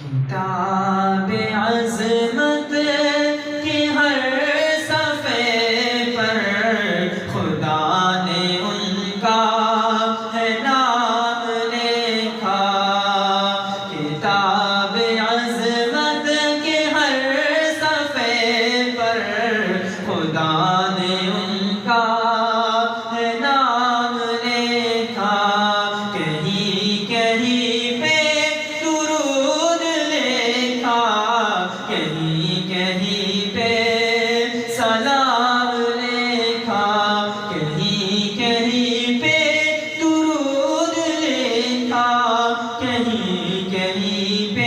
کتاب عظمت کی ہر صفحے پر خدا نے ان کا ہے نام لکھا۔ کتاب عظمت کے ہر صفحے پر خدا نے ان کا ہے نام لکھا۔ کہیں کہیں پہ درود لکھا، کہیں کہیں پہ سلام لکھا، کہیں کہیں پہ درود لکھا، کہیں کہیں پہ